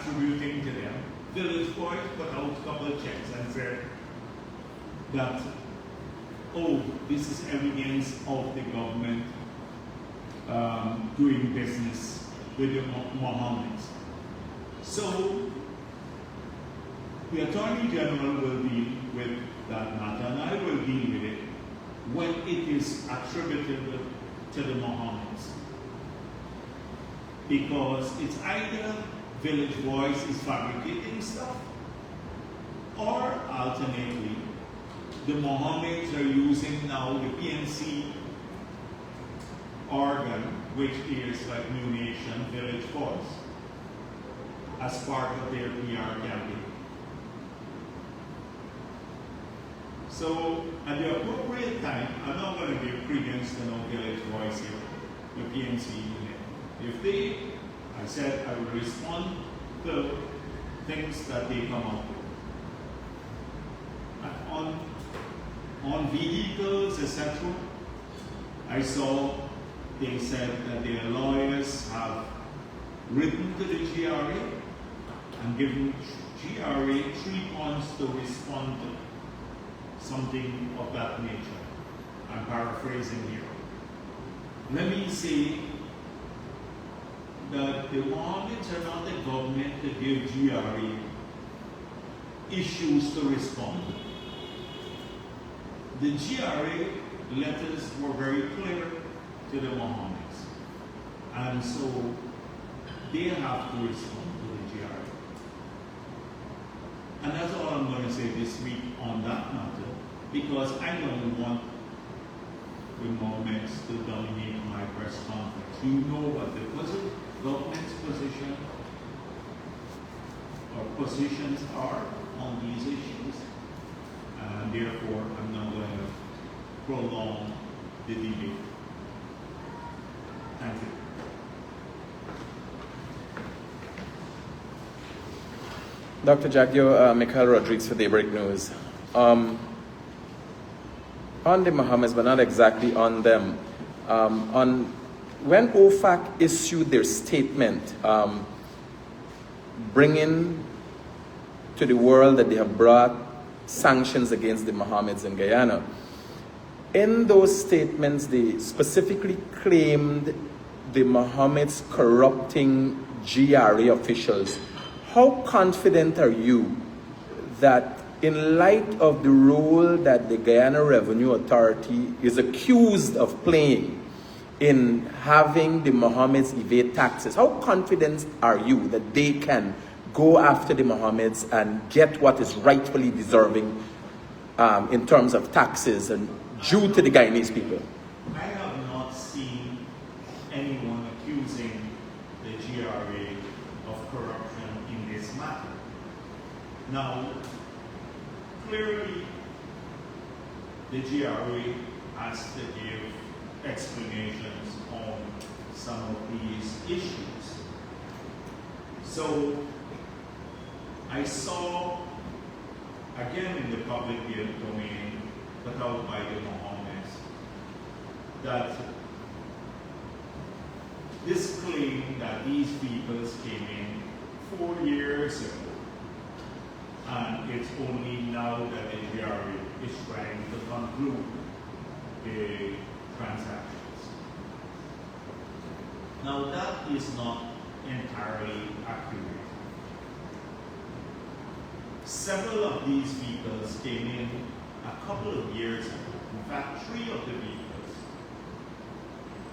attributing to them. Village boys put out a couple of checks and said that, oh, this is evidence of the government doing business with the Mohammeds. So the Attorney General will deal with that matter, and I will deal with it when it is attributed to the Mohammeds. Because it's either Village Voice is fabricating stuff, or alternately, the Mohammeds are using now the PNC organ, which is like New Nation Village Voice, as part of their PR campaign. So, at the appropriate time, I'm not going to give credence to no Village Voice here, the PNC unit. If they, I said I will respond to things that they come up with. On vehicles, etc., I saw they said that their lawyers have written to the GRA and given GRA 3 months to respond to something of that nature. I'm paraphrasing here. Let me say that the Mohammeds are not the government to give GRA issues to respond. The GRA letters were very clear to the Mohammeds, and so they have to respond to the GRA. And that's all I'm going to say this week on that matter, because I don't want the Mohammeds to dominate my press conference. You know what the government's position or positions are on these issues, and therefore I'm not going to prolong the debate. Thank you. Dr. Jagdeo, Mikhail Rodriguez for Daybreak News. On the Mohammeds, but not exactly on them. When OFAC issued their statement, bringing to the world that they have brought sanctions against the Mohammeds in Guyana, in those statements, they specifically claimed the Mohammeds corrupting GRA officials. How confident are you that in light of the role that the Guyana Revenue Authority is accused of playing in having the Mohammeds evade taxes, how confident are you that they can go after the Mohammeds and get what is rightfully deserving in terms of taxes and due to the Guyanese people? I have not seen anyone accusing the GRA of corruption in this matter. Now, clearly, the GRA has to give explanations on some of these issues. So, I saw, again in the public domain, put out by the Mohammeds, that this claim that these peoples came in 4 years ago, and it's only now that the GRA is trying to conclude the transactions. Now that is not entirely accurate. Several of these vehicles came in a couple of years ago, in fact 3 of the vehicles,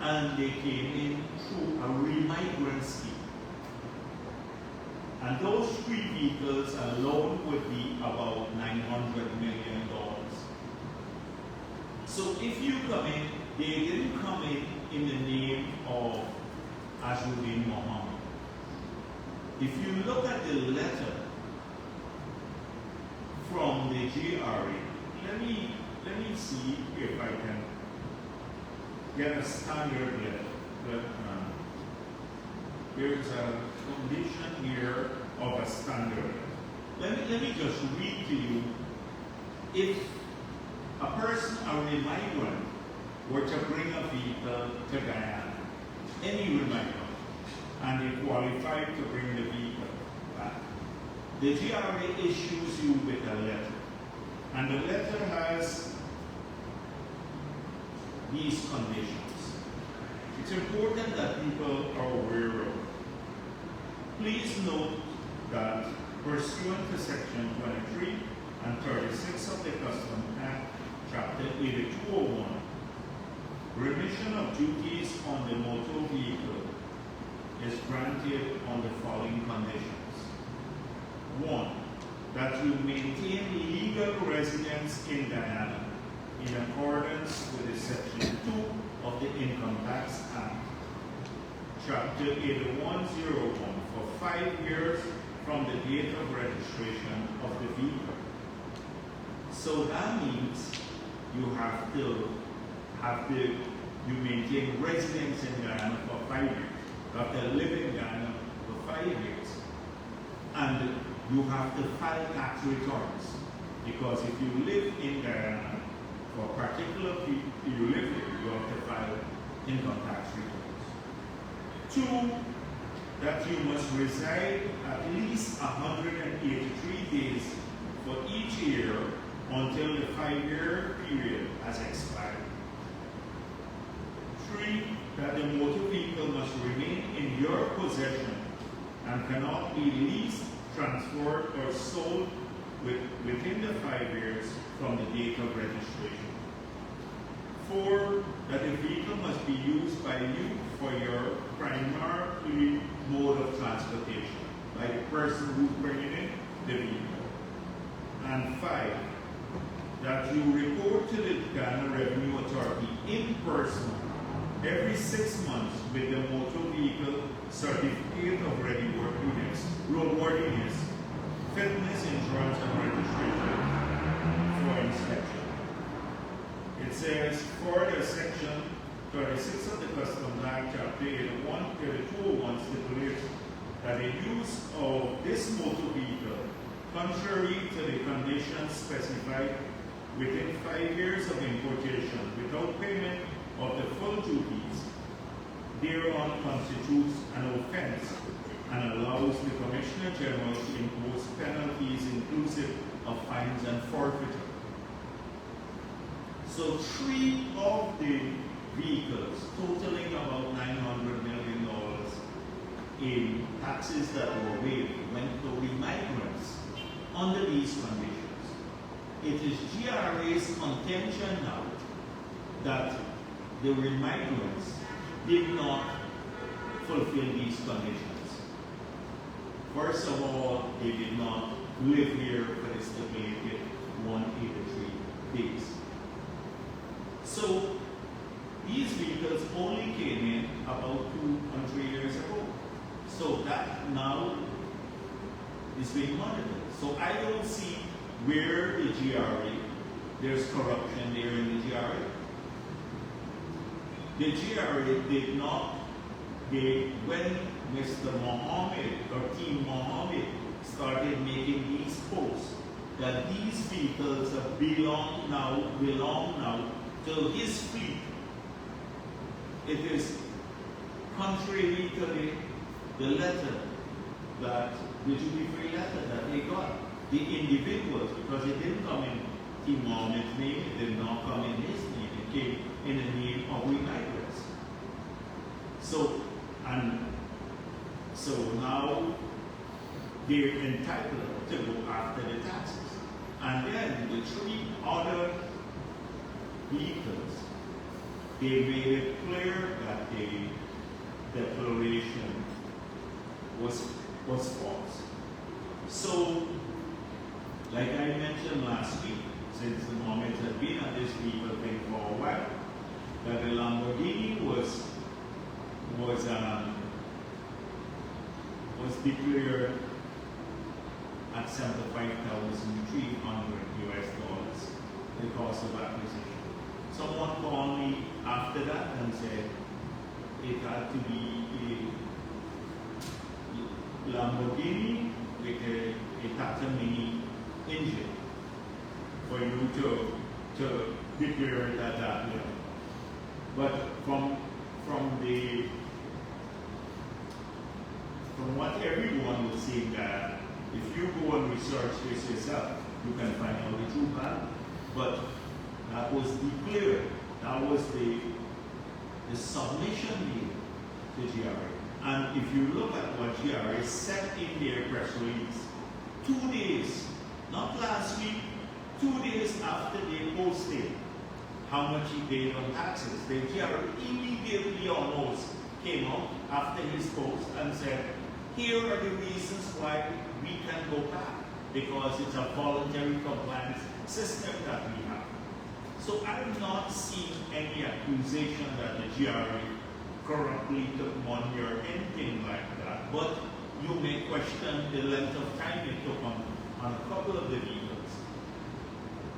and they came in through a remigrant scheme. And those 3 vehicles alone would be about $900 million. So if you come in, they didn't come in the name of Azzuddin Mohammed. If you look at the letter from the GRA, let me see if I can get a standard letter. There's a condition here of a standard. Let me just read to you. If a person, a migrant, were to bring a vehicle to Guyana, any migrant, and they qualified to bring the vehicle back, the GRA issues you with a letter. And the letter has these conditions. It's important that people are aware of. Please note that pursuant to Section 23 and 36 of the Custom Act, Chapter 8201, remission of duties on the motor vehicle is granted on the following conditions. 1. That you maintain legal residence in Guyana in accordance with the Section 2 of the Income Tax Act, Chapter 8101, for 5 years from the date of registration of the vehicle. So that means you maintain residence in Guyana for 5 years. You have to live in Guyana for 5 years. And you have to file tax returns. Because if you live in Guyana for a particular period you live here, you have to file income tax returns. 2, that you must reside at least 183 days for each year until the 5-year period has expired. 3, that the motor vehicle must remain in your possession and cannot be leased, transferred, or sold within the 5 years from the date of registration. 4, that the vehicle must be used by you for your primary mode of transportation, by the person who's bringing in the vehicle. And 5, that you report to the Ghana Revenue Authority in person every 6 months with the motor vehicle certificate of roadworthiness, fitness, insurance, and registration for inspection. It says, for the Section 36 of the Customs Act, Chapter 8201 stipulates that the use of this motor vehicle, contrary to the conditions specified within 5 years of importation without payment of the full duties thereon, constitutes an offense and allows the Commissioner General to impose penalties inclusive of fines and forfeiture. So 3 of the vehicles, totaling about $900 million in taxes that were waived, went to remigrants under these conditions. It is GRA's contention now that the remigrants did not fulfill these conditions. First of all, they did not live here for the stipulated 183 days. So these vehicles only came in about 2 or 3 years ago. So that now is being monitored. So I don't see where the GRA, there's corruption there in the GRA. The GRA did not, when Mr. Mohammed or Team Mohammed started making these posts, that these vehicles belong now to his fleet. It is contrary to the letter, that the duty-free letter that they got. The individuals, because it didn't come in Team Mohammed's name, it did not come in his name, it came in the name of remigrants. So now they're entitled to go after the taxes. And then the 3 other vehicles, they made it clear that the declaration was false. So, like I mentioned last week, since the moment had been at this vehicle thing for a while, that the Lamborghini was declared at $75,300 US, the cost of acquisition. Someone called me after that and said it had to be a Lamborghini with a Tata Mini engine for you to declare it at that level. But from what everyone was saying, that if you go research this yourself. You can find out the true path. But that was the clear. That was the submission made to GRA. And if you look at what GRA said in their press release, 2 days, not last week, 2 days after they posted how much he paid on taxes, the GRA immediately almost came out after his post and said, here are the reasons why we can go back, because it's a voluntary compliance system that we have. So I'm not seeing any accusation that the GRA corruptly took money or anything like that, but you may question the length of time it took on a couple of the vehicles,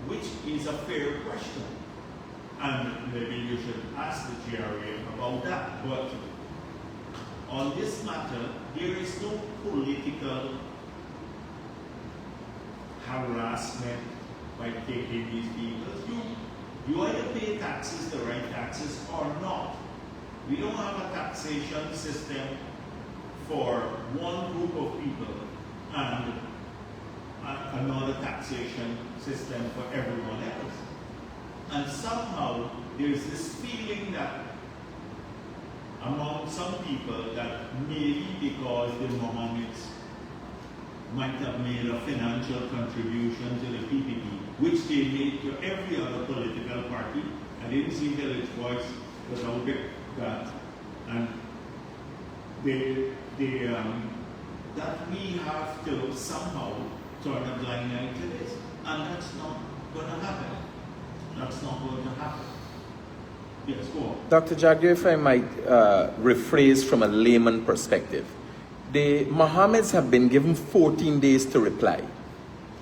which is a fair question. And maybe you should ask the GRA about that. But on this matter, there is no political harassment by taking these vehicles. You either pay taxes, the right taxes, or not. We don't have a taxation system for one group of people and another taxation system for everyone else. And somehow there's this feeling that among some people that maybe because the Mohammeds might have made a financial contribution to the PPP, which they made to every other political party. I didn't see Village Voice without that. And that we have to somehow turn a blind eye to this. And that's not going to happen. That's not going to happen. Yes, go on. Dr. Jagdeo, if I might rephrase from a layman perspective. The Mohammeds have been given 14 days to reply.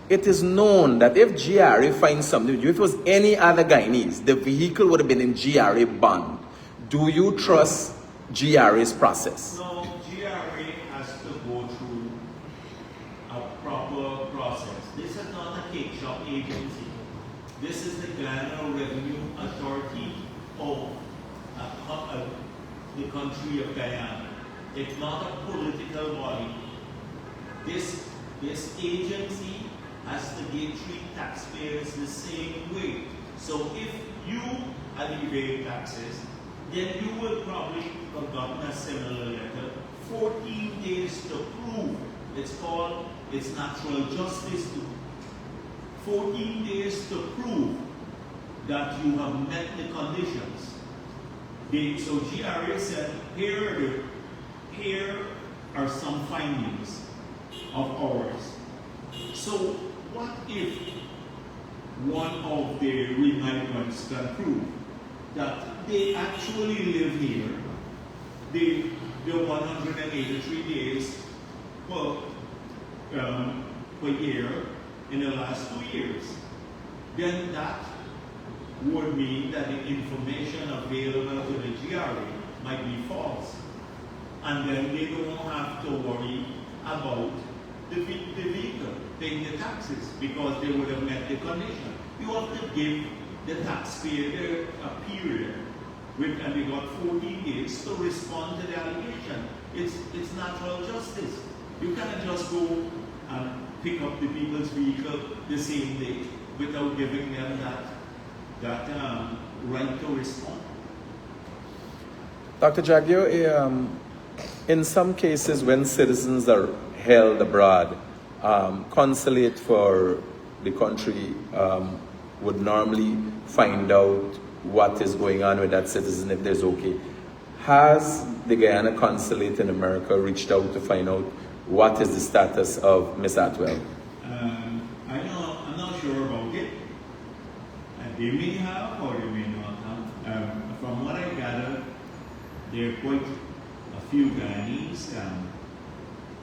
It is known that if GRA finds something, if it was any other Guyanese, the vehicle would have been in GRA bond. Do you trust GRA's process? No, GRA has to go through a proper process. This is not a cake shop agency. This is the Guyana Revenue Authority of the country of Guyana. It's not a political body. This agency has to treat taxpayers the same way. So if you evade taxes, then you will probably have gotten a similar letter. 14 days to prove. It's natural justice. 14 days to prove that you have met the conditions. So GRA said, here are some findings of ours. So what if one of the remigrants can prove that they actually live here, the 183 days per year in the last 2 years? Then that would mean that the information available to the GRA might be false. And then they don't have to worry about the vehicle paying the taxes because they would have met the condition. You have to give the taxpayer a period, and they got 14 days to respond to the allegation. It's natural justice. You cannot just go and pick up the people's vehicle the same day without giving them that right to respond. Dr. Jagdeo, in some cases when citizens are held abroad, consulate for the country would normally find out what is going on with that citizen if there's okay. Has the Guyana consulate in America reached out to find out what is the status of Miss Atwell? I'm not sure about it. They may have or they may not have. From what I gather, there are quite a few Guyanese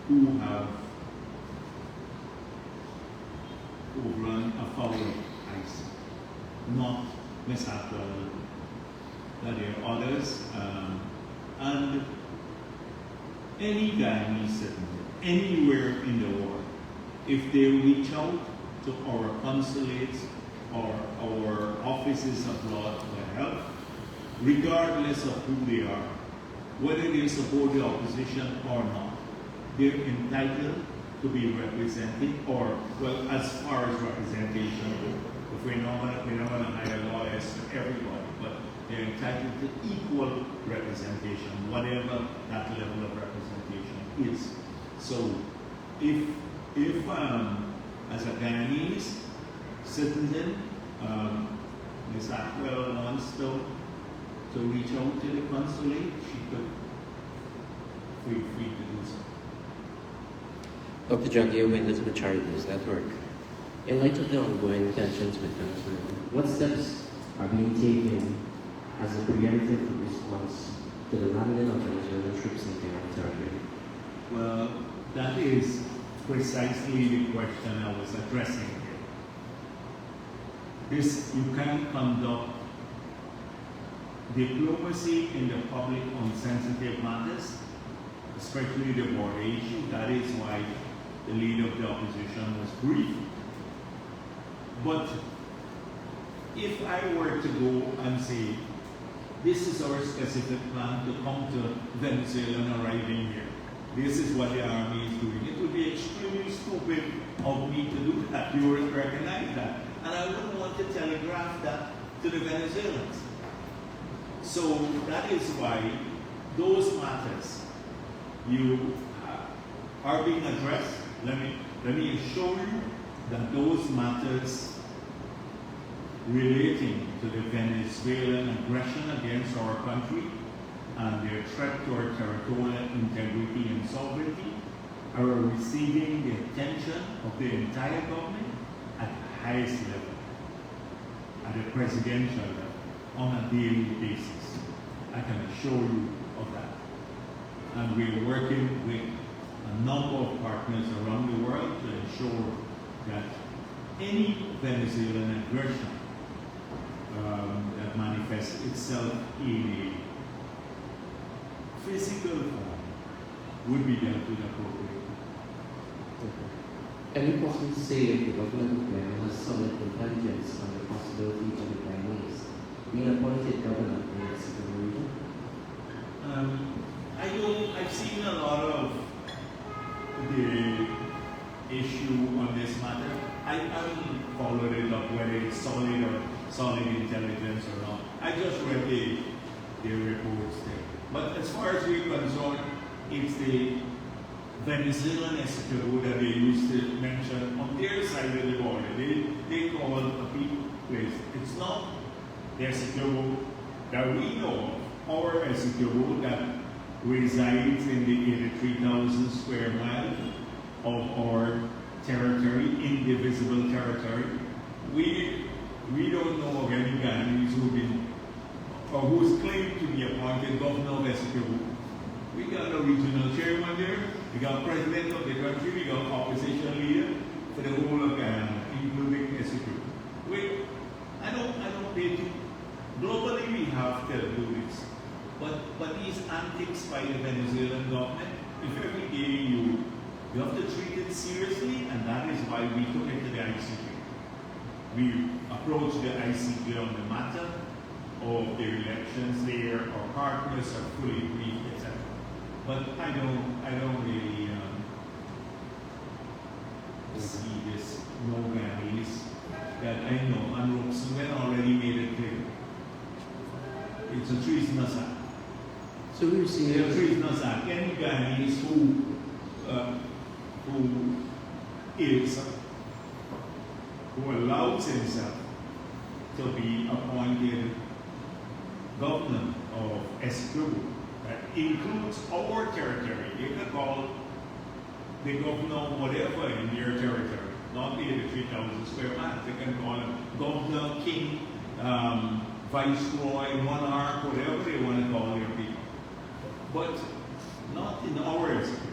who have run afoul of ICE, not Miss Atwell. That there are others, and any Guyanese citizen anywhere in the world, if they reach out to our consulates or our offices abroad for help, regardless of who they are, whether they support the opposition or not, they're entitled to be represented, or, well, as far as representation, if we're not going to hire lawyers for everybody, but they're entitled to equal representation, whatever that level of representation is. So, if as a Guyanese citizen, Ms. Atwell wants to reach out to the consulate, she could feel free to do so. Dr. Jagdeo, members of the Charities Network. In light of the ongoing tensions with Venezuela, what steps are being taken as a preemptive response to the landing of Venezuelan troops in Guyana territory? Well, that is precisely the question I was addressing here. You can conduct diplomacy in the public on sensitive matters, especially the border issue. That is why the leader of the opposition was brief. But if I were to go and say, this is our specific plan to come to Venezuela and arriving here, this is what the army is doing, it would be extremely stupid of me to do that. You would recognize that. And I wouldn't want to telegraph that to the Venezuelans. So that is why those matters are being addressed. Let me assure you that those matters relating to the Venezuelan aggression against our country and their threat to our territorial integrity and sovereignty are receiving the attention of the entire government at the highest level, at the presidential level, on a daily basis. I can assure you of that. And we're working with a number of partners around the world to ensure that any Venezuelan aggression that manifests itself in a physical form would be dealt with appropriately. Can you possibly say if the government of Guyana has solid intelligence on the possibility of the Guyanese being appointed governor in the Mexican region? I've seen a lot of the issue on this matter. I haven't followed it up whether it's solid intelligence or not. I just read the reports there. But as far as we're concerned, it's the Venezuelan Essequibo that they used to mention on their side of the border. They call a people place. It's not the Essequibo that we know of, our Essequibo that resides in the 83,000 square miles of our territory, indivisible territory. We don't know of any Guyanese who've been, or who's claimed to be appointed governor of Essequibo. We got a regional chairman there, we got president of the country, we got opposition leader for the whole of Guyana, including Essequibo. I don't pay to. Globally we have to do this. But these antics by the Venezuelan government, if every day you have to treat it seriously, and that is why we took it to the ICJ. We approached the ICJ on the matter of the elections there. Our partners are fully briefed, etc. But I don't really see this no Guyanese that I know. And Roxanne already made it clear. It's a treasonous act. So we're seeing It's a treasonous act. Any Guyanese who allows himself to be appointed governor of Essequibo, that includes our territory. They can call the governor whatever in their territory, not the 83,000 square miles. They can call him governor, king, viceroy, monarch, whatever they want to call their people. But not in our Essequibo.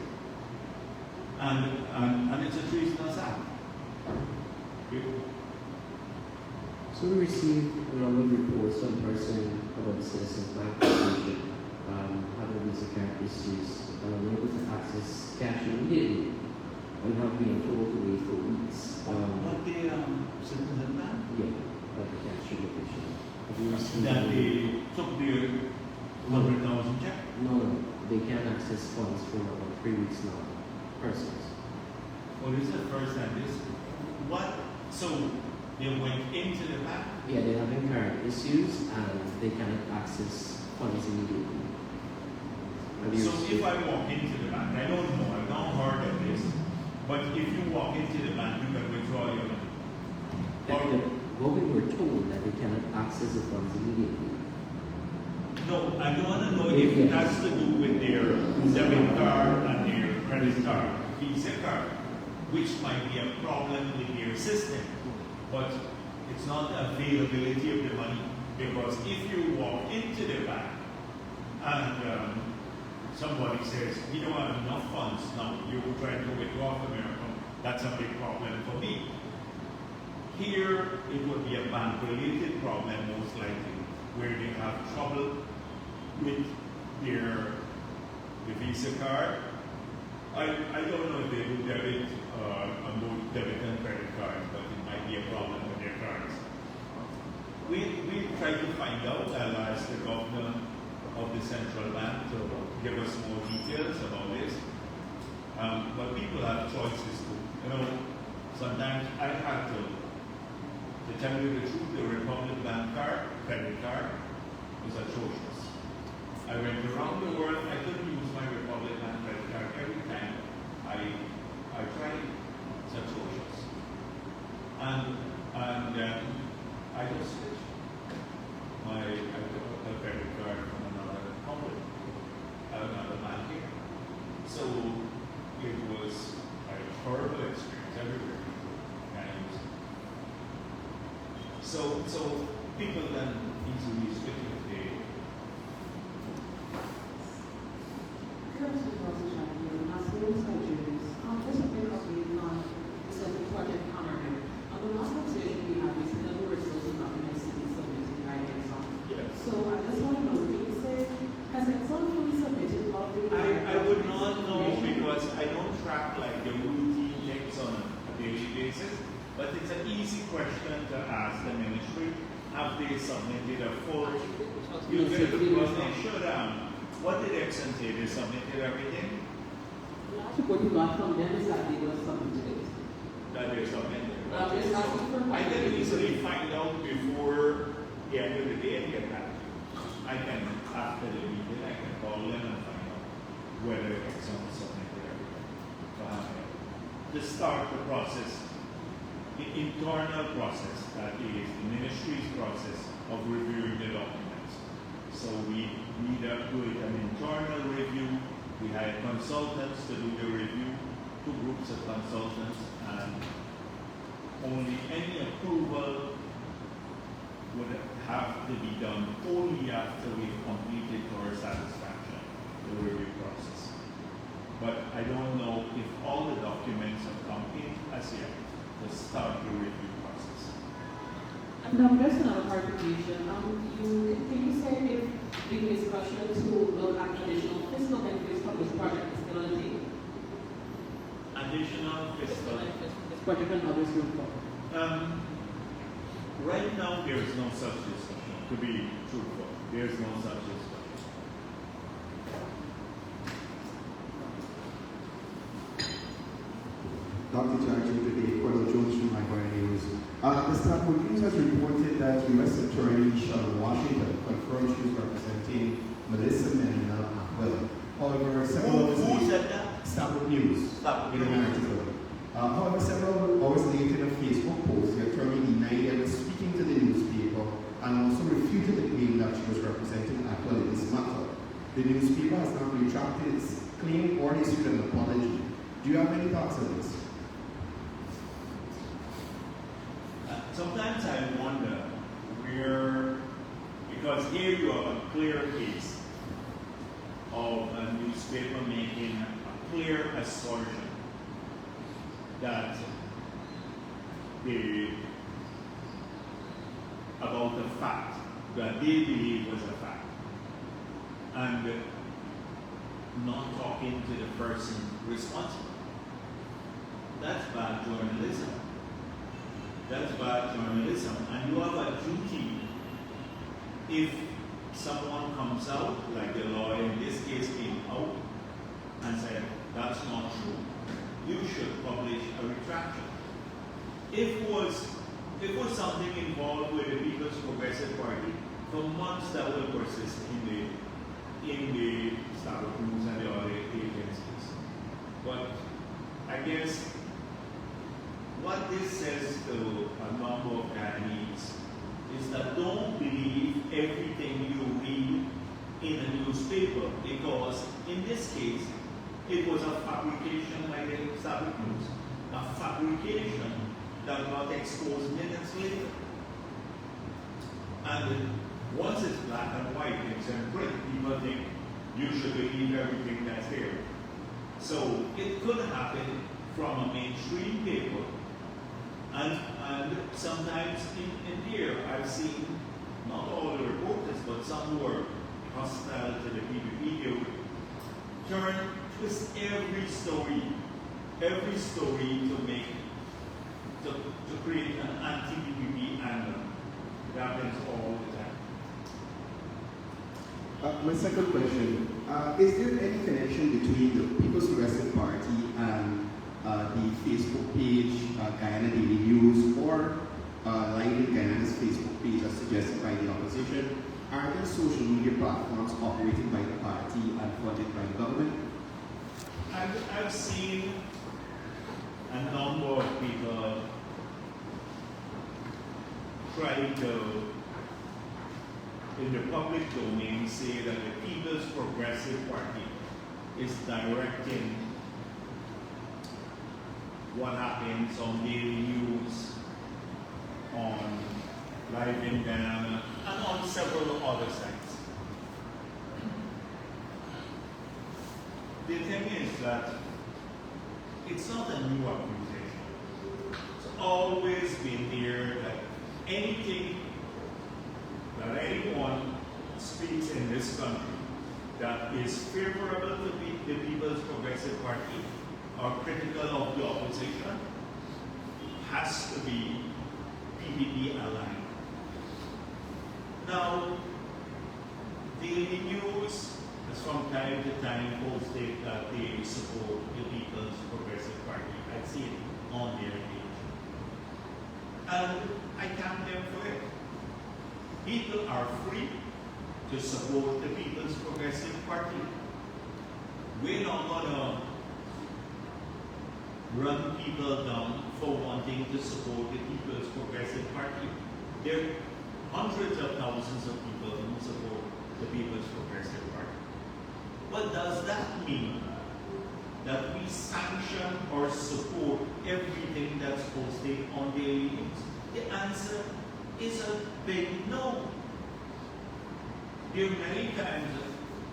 And it's a treasonous act. So we received a number of reports on person about the citizen bank position, having these account issues, unable to access cash immediately, and have been told to wait for weeks. What the citizen bank? Yeah, like the cash location. Have you received That they took their 100,000 check? No, they can't access funds for about 3 weeks now. Persons. Oh, this is the first time. What? So they went into the bank? Yeah, they're having current issues and they cannot access funds immediately. So if I walk into the bank, I don't know, I've not heard of this, but if you walk into the bank, you can withdraw your money. What we were told that they cannot access the funds immediately. No, I don't want to know if it has to do with their debit card and their credit card, Visa card, which might be a problem with their system, but it's not the availability of the money, because if you walk into the bank and somebody says, we don't have enough funds now, you're trying to withdraw from your account, that's a big problem for me. Here, it would be a bank-related problem, most likely, where they have trouble with the Visa card. I don't know if they do debit, both debit and credit cards, but it might be a problem with their cards. We tried to find out, I'll ask the governor of the central bank to give us more details about this. But people have choices too. You know, sometimes I had to tell you the truth, the Republic Bank card, credit card, was atrocious. I went around the world, I couldn't use my Republic Bank credit card every time I tried. It's atrocious. And I just switched. I took a credit card from another company, another bank here. So it was a horrible experience everywhere. So people then easily switch if they. So I just want to know, has it fully submitted all the I would not know because I don't track like the routine things on a daily basis, but it's an easy question to ask the ministry. Have they submitted a full? You get it because they should. What did Exxon say? They submitted everything? What you got from them is that they were submitted. That they submitted. It's asking for I can easily find out before the end of the day and get back. I can, after the meeting, I can call them and find out whether Exxon submitted everything. To start the process, the internal process, that is the ministry's process of reviewing the documents. So we do an internal review. We hire consultants to do the review, 2 groups of consultants, and only any approval would have to be done only after we've completed to our satisfaction the review process. But I don't know if all the documents have come in as yet to start the review process. And just another clarification. Can you say if the discussion to look at additional fiscal benefits from this project is still on the table? Additional fiscal benefits from this project and others going forward? Right now, there is no such discussion, to be truthful. There is no such discussion. Dr. Jagdeo today, Colonel Jones from my Guyanese. The Stanford News has reported that U.S. Attorney Sean Washington confirmed she was representing Melissa Menina Aquila. However, several hours Who later, said that? Stanford News, in an article. However, several hours later in a Facebook post, the attorney denied ever speaking to the newspaper and also refuted the claim that she was representing Aquila in this matter. The newspaper has not retracted its claim or issued an apology. Do you have any thoughts on this? Sometimes I wonder where, because here you have a clear case of a newspaper making a clear assertion that about the fact that they believe was a fact, and not talking to the person responsible. That's bad journalism. That's bad journalism. And you have a duty, if someone comes out, like the lawyer in this case came out and said, that's not true. you should publish a retraction. If it was something involved with the People's Progressive Party, for months that will persist in the Star News and the other agencies. But I guess what this says to a number of Guyanese is that don't believe everything you read in a newspaper, because in this case, it was a fabrication by the Star News, a fabrication that got exposed minutes later. And once it's black and white, it's in print, people think you should believe everything that's there. So it could happen from a mainstream paper, and sometimes in there I've seen not all the reporters, but some who are hostile to the PPP, they would twist every story to create an anti-PPP angle. It happens all the time. My second question, is there any connection between the People's Progressive Party and the Facebook page, Guyana Daily News, or Lighting Guyana's Facebook page as suggested by the opposition? Are there social media platforms operated by the party and funded by the government? I've seen a number of people try to, in the public domain, say that the People's Progressive Party is directing what happens on Daily News, on Live in Guyana, and on several other sites. The thing is that it's not a new accusation. It's always been there that anything that anyone speaks in this country that is favorable to the People's Progressive Party or critical of the opposition has to be PPP aligned. Now, Daily News has from time to time posted that they support the People's Progressive Party. I see it on their page. And I thank them for it. People are free to support the People's Progressive Party. We're not going to run people down for wanting to support the People's Progressive Party. There are hundreds of thousands of people who support the People's Progressive Party. But does that mean that we sanction or support everything that's posted on Daily News? The answer is a big no. There are many times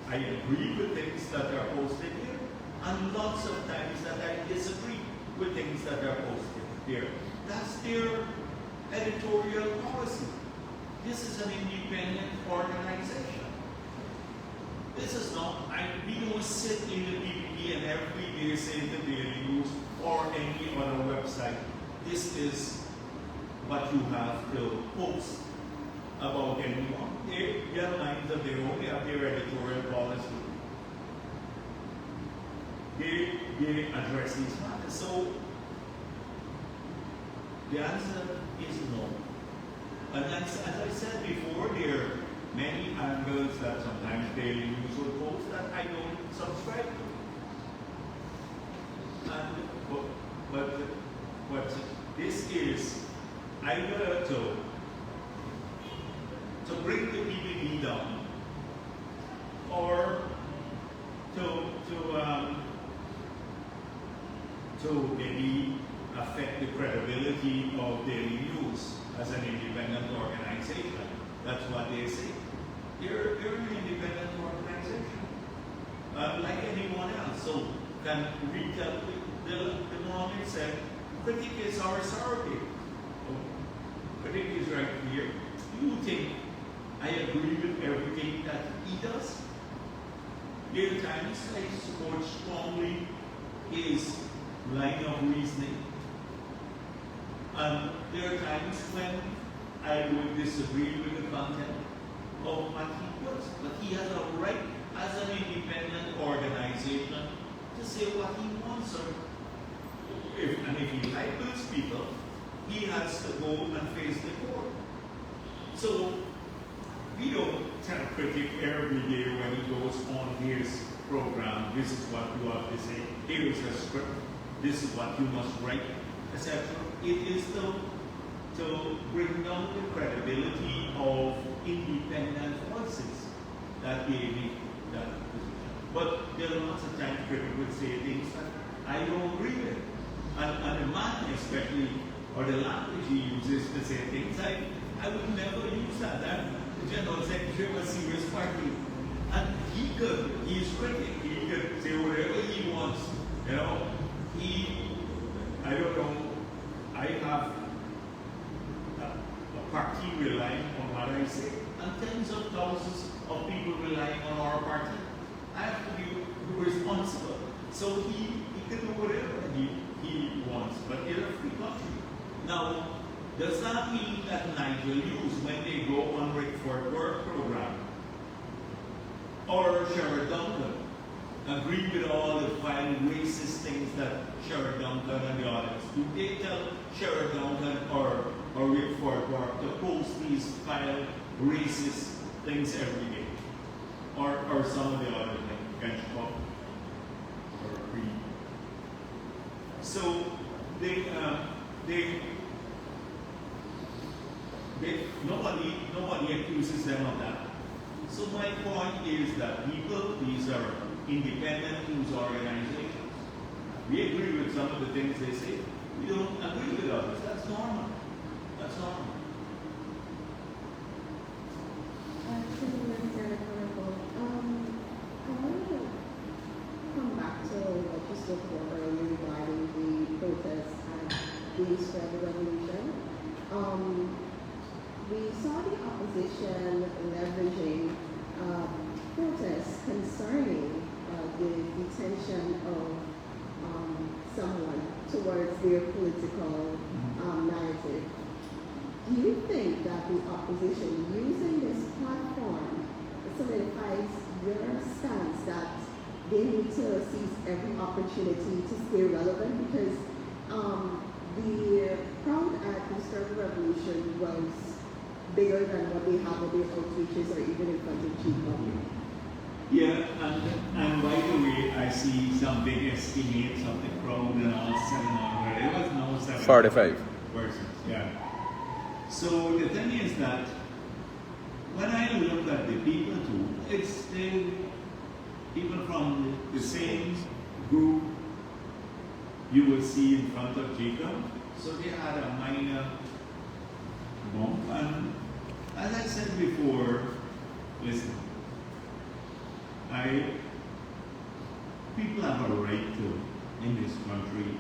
I agree with things that are posted here, and lots of times that I disagree with things that are posted there. That's their editorial policy. This is an independent organization. This is not, we don't sit in the PPP and every day say the Daily News or any other website, this is what you have to post about anyone. They have minds of their own, they have their editorial policy. They address these matters. So the answer is no. And as I said before, there are many angles that sometimes Daily News will post that I don't subscribe to. But this is either to bring the PPP down or to maybe affect the credibility of Daily News as an independent organization. That's what they say. They're an independent organization, like anyone else. So can retell the Mohammed said, critic is our surrogate. Critic is right here. You think I agree with everything that he does? There are times I support strongly his line of reasoning. And there are times when I would disagree with the content of what he puts. But he has a right as an independent organization to say what he wants or he has to go and face the court. So we don't tell Critic every day when he goes on his program, this is what you have to say, here is a script, this is what you must write, etc. It is to bring down the credibility of independent voices that they make that position. But there are lots of times Critic would say things that I don't agree with. And the man especially, or the language he uses to say things, I would never use that. The General Secretary of a serious party. And he's Critic, he could say whatever he wants. You know, I don't know, I have a party relying on what I say, and tens of thousands of people relying on our party. I have to be responsible. So he can do whatever he wants, but it's a free country. Now, does that mean that Nigel Hughes, when they go on Rickford Work Program, or Sherrod Duncan, agree with all the vile racist things that Sherrod Duncan and the others do? They tell Sherrod Duncan or Rickford Work to post these vile racist things every day, or some of the other things, Benchmark or Green. So nobody accuses them of that. So my point is that these are independent news organizations. We agree with some of the things they say. We don't agree with others. That's normal. That's normal. I want to come back to what you spoke about earlier regarding the protests at the Struggle Revolution. We saw the opposition leveraging protests concerning the detention of someone towards their political narrative. Do you think that the opposition using this platform solidifies your stance that they need to seize every opportunity to stay relevant? Because the crowd at the Struggle Revolution was bigger than what they have at their outreaches or even in front of Chief Government. Yeah, and by the way, I see some big estimates of the crowd and all 700. It was no 700. 45. Persons, yeah. So the thing is that when I look at the people too, it's the people from the same group you will see in front of Jacob. So they had a minor bump. And as I said before, listen, people have a right to, in this country,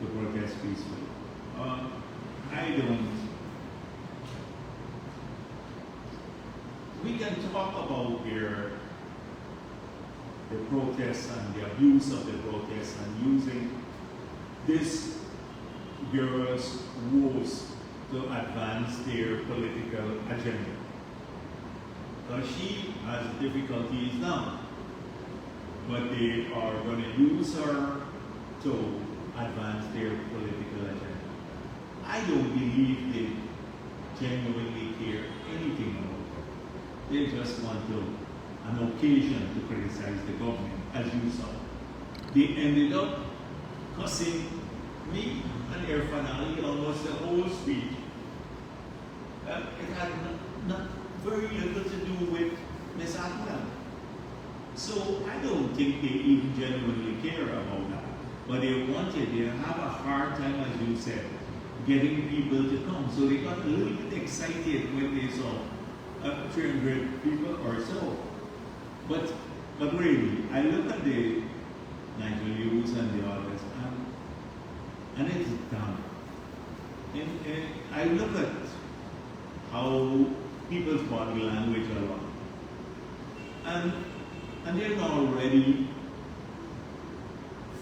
to protest peacefully. I don't. We can talk about the protests and the abuse of the protests and using this girl's woes to advance their political agenda. She has difficulties now, but they are going to use her to advance their political agenda. I don't believe they genuinely care anything about it. They just want an occasion to criticize the government, as you saw. They ended up cussing me and Irfan Ali almost the whole speech. It had not very little to do with Ms. Atlan. So I don't think they even genuinely care about that. But they have a hard time, as you said, getting people to come. So they got a little bit excited when they saw 300 people or so. But really, I look at the Nigel Hughes and the others, and it's done. And I look at how people's body language a lot. And they're now ready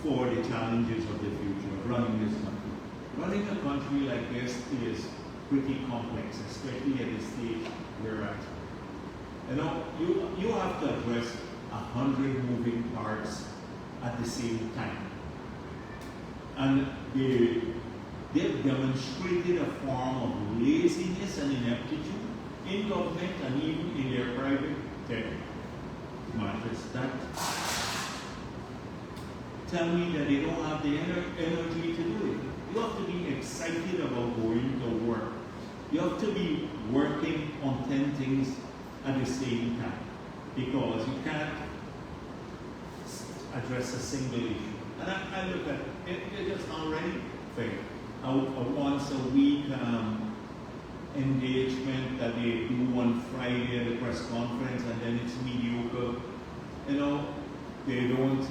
for the challenges of the future of running this country. Running a country like this is pretty complex, especially at the stage we're at. You know, you have to address 100 moving parts at the same time. And the they've demonstrated a form of laziness and ineptitude in government and even in their private tech matters that tell me that they don't have the energy to do it. You have to be excited about going to work. You have to be working on 10 things at the same time because you can't address a single issue. And I look at it, it's just not ready for it. A once a week engagement that they do on Friday at the press conference, and then it's mediocre. You know, they don't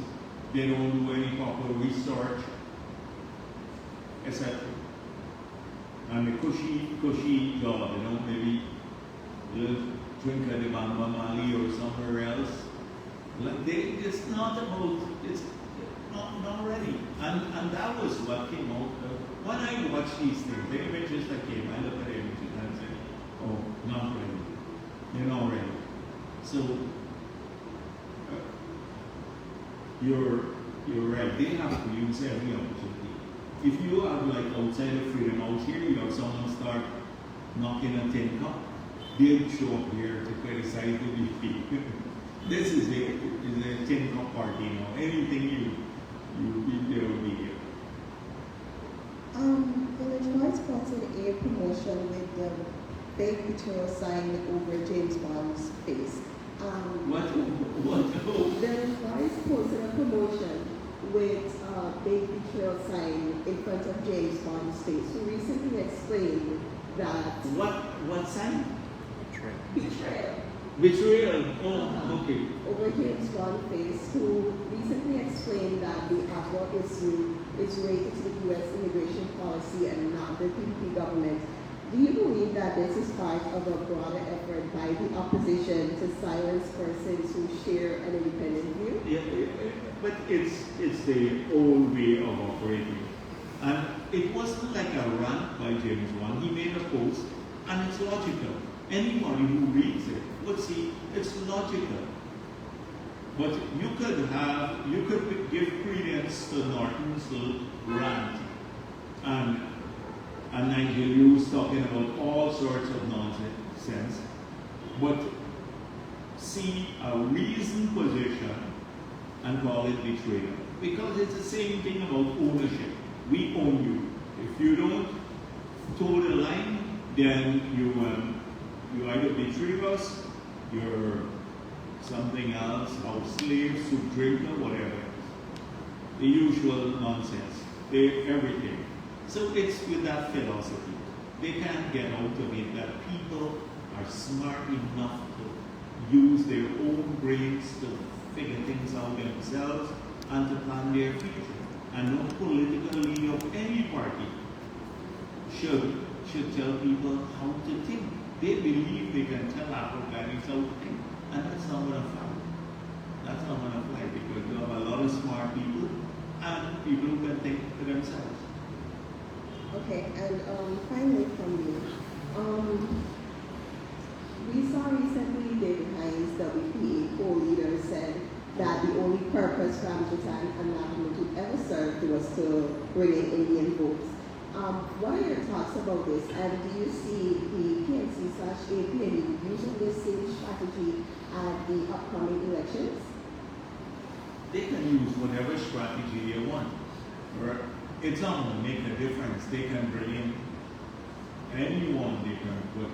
do any proper research, etc. And the cushy job, you know, maybe you'll drink at the Bamba Mali or somewhere else. Like it's not about, it's not ready. And that was what came out. When I watch these things, the images that came, I look at the images and I say, oh, not ready. They're not ready. So, you're right. They have to use every opportunity. If you have, like, outside of Freedom Out here, you have someone start knocking a tin cup, they'll show up here to criticize the BP. This is a tin cup party, you know. Anything there will be here. Illinois sponsored a promotion with the big picture sign over James Bond's face. What? The Illinois posted a promotion with a big picture sign in front of James Bond's face, who recently explained that... What sign? Betrayal. Betrayal. Oh, okay. Over James Bond's face, who recently explained that the Agua issue is related to the U.S. immigration policy and not the PDP government. Do you believe that this is part of a broader effort by the opposition to silence persons who share an independent view? Yeah, but it's the old way of operating. And it wasn't like a rant by James Bond. He made a post, and it's logical. Anybody who reads it would see it's logical. But you could give credence to Norton's little rant and Nigel Hughes talking about all sorts of nonsense, but see a reasoned position and call it betrayal. Because it's the same thing about ownership. We own you. If you don't toe the line, then you either betray us, you're something else, house slaves, soup drinker, whatever. The usual nonsense. Everything. So it's with that philosophy. They can't get out of it that people are smart enough to use their own brains to figure things out themselves and to plan their future. And no political leader of any party should tell people how to think. They believe they can tell Africans how to think. And that's not going to fly. That's not going to fly because you have a lot of smart people and people who can think for themselves. Okay, and finally from you, we saw recently David Hines, WPA co-leader, said that the only purpose Rambutan and Nakamatu ever served was to bring in Indian votes. What are your thoughts about this? And do you see the PNC/APNU using this same strategy at the upcoming elections? They can use whatever strategy they want. It's not going to make a difference. They can bring in anyone, they can put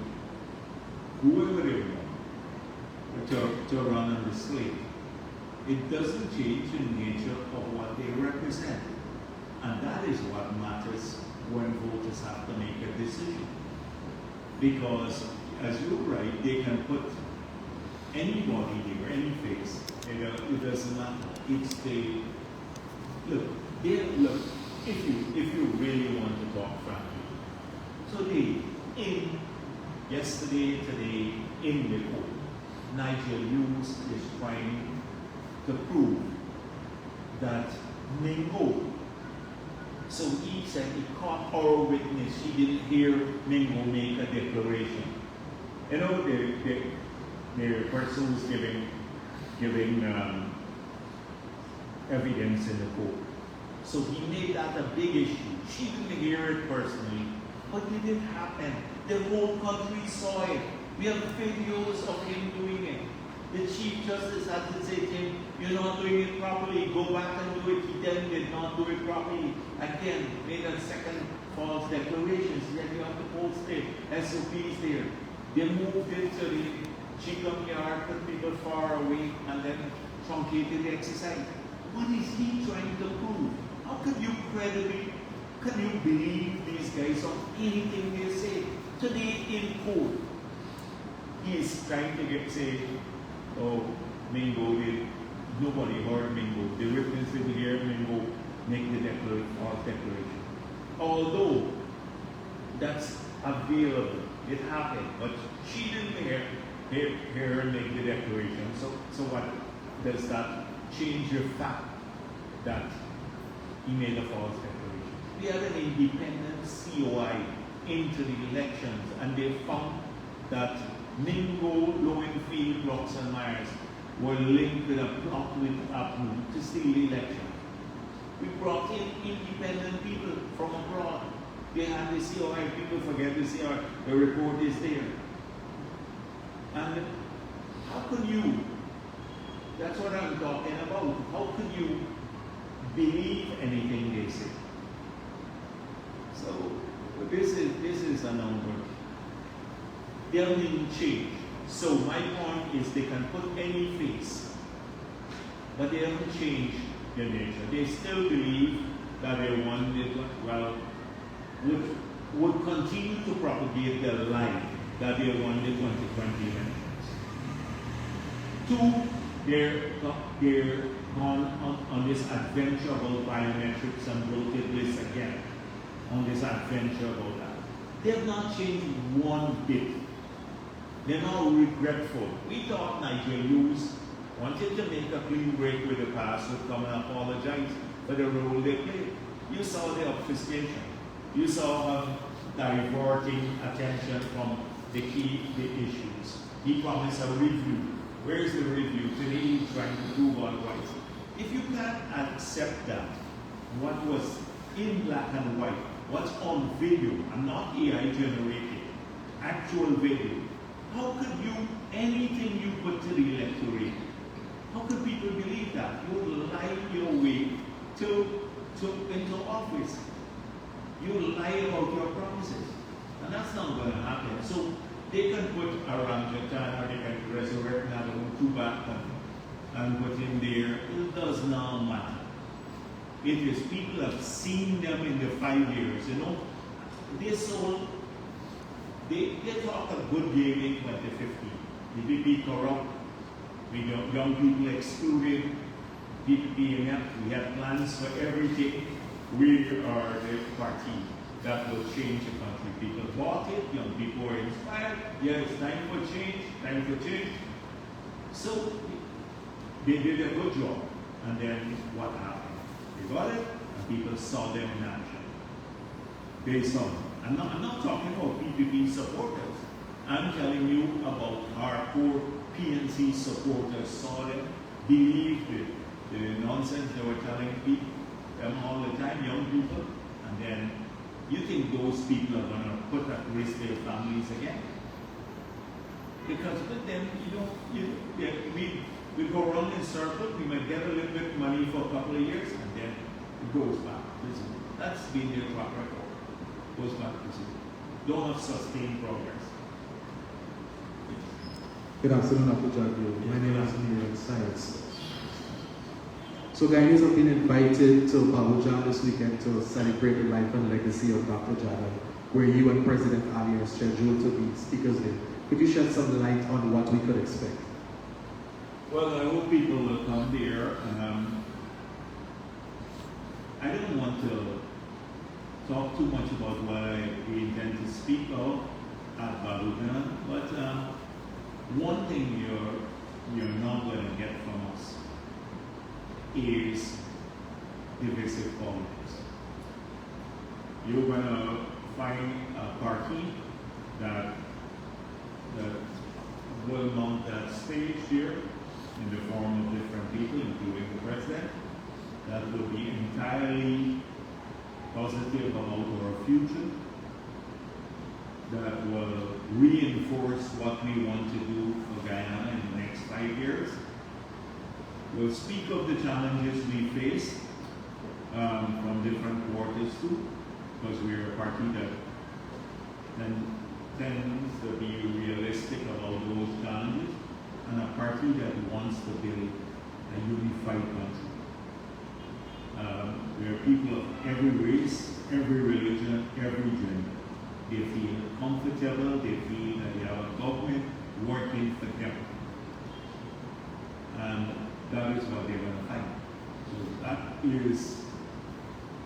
whoever they want to run on the slate. It doesn't change the nature of what they represent. And that is what matters when voters have to make a decision. Because, as you're right, they can put anybody there, any face. It doesn't matter. It's the look. If you really want to talk frankly, yesterday, today, in the court, Nigel Hughes is trying to prove that Mingo. So he said he caught our witness. He didn't hear Mingo make a declaration. You know, the person who's giving evidence in the court. So he made that a big issue. She didn't hear it personally, but it did happen. The whole country saw it. We have videos of him doing it. The Chief Justice had to say to him, "You're not doing it properly, go back and do it." He then did not do it properly. Again, made a second false declaration. He said, "You have to post it, SOPs there." They moved it to the Chicum yard, put people far away, and then truncated the exercise. What is he trying to prove? How can you believe these guys on anything they say? Today in court, he is trying to say, "Oh, Mingo did." Nobody heard Mingo. The witness didn't hear Mingo make the false declaration. Although that's available, it happened, but she didn't hear her make the declaration. So what does that change the fact that he made a false declaration? We had an independent COI into the elections, and they found that Mingo, Lowenfield, Brooks, and Myers were linked with a plot with Apple to steal the election. We brought in independent people from abroad. They had the COI. People forget the COI. The report is there. And how can you, that's what I'm talking about, how can you believe anything they say? So this is a number. They haven't even changed. So my point is they can put any face, but they haven't changed their nature. They still believe that they won it, well, would continue to propagate the lie that they won the 2020 elections. Two, they're gone on this adventure about biometrics and voted lists again, on this adventure about that. They have not changed one bit. They're now regretful. We thought Nigel Lewis wanted to make a clean break with the past, would come and apologize for the role they played. You saw the obfuscation. You saw diverting attention from the issues. He promised a review. Where is the review? Today he's trying to prove otherwise. If you can't accept that, what was in black and white, what's on video, and not AI generated, actual video, how could anything you put to the electorate, how could people believe that? You would lie your way into office. You lie about your promises. And that's not going to happen. So they can put a Ramjatan or they can resurrect another Tubac and put in there. It does not matter. It is people have seen them in the 5 years. You know, they talk a good game in 2015. The PPP corrupt, young people excluded, PPP inept. We had plans for everything. We are the party that will change the country. People bought it, young people were inspired. Yeah, it's time for change, So they did a good job. And then what happened? They got it, and people saw them in action. They saw them. I'm not talking about PPP supporters. I'm telling you about hardcore PNC supporters saw them, believed it. The nonsense they were telling them all the time, young people, and then you think those people are going to put at risk their families again? Because with them, we go around in circles, we might get a little bit of money for a couple of years, and then it goes back. Listen, that's been their track record. Goes back to zero. Don't have sustained progress. Good afternoon, Dr. Jagdeo. My name is Miriam Science. So Guyanese have been invited to Abuja this weekend to celebrate the life and legacy of Dr. Jagdeo, where you and President Ali are scheduled to be speakers there. Could you shed some light on what we could expect? Well, I hope people will come there. I don't want to talk too much about what we intend to speak of at Balugan, but one thing you're not going to get from us is divisive politics. You're going to find a party that will mount that stage here in the form of different people, including the president, that will be entirely positive about our future, that will reinforce what we want to do for Guyana in the next 5 years. We'll speak of the challenges we face from different quarters too, because we're a party that tends to be realistic about those challenges, and a party that wants to build a unified country. We are people of every race, every religion, every gender. They feel comfortable, they feel that they have a government working for them. And that is what they're going to find. So that is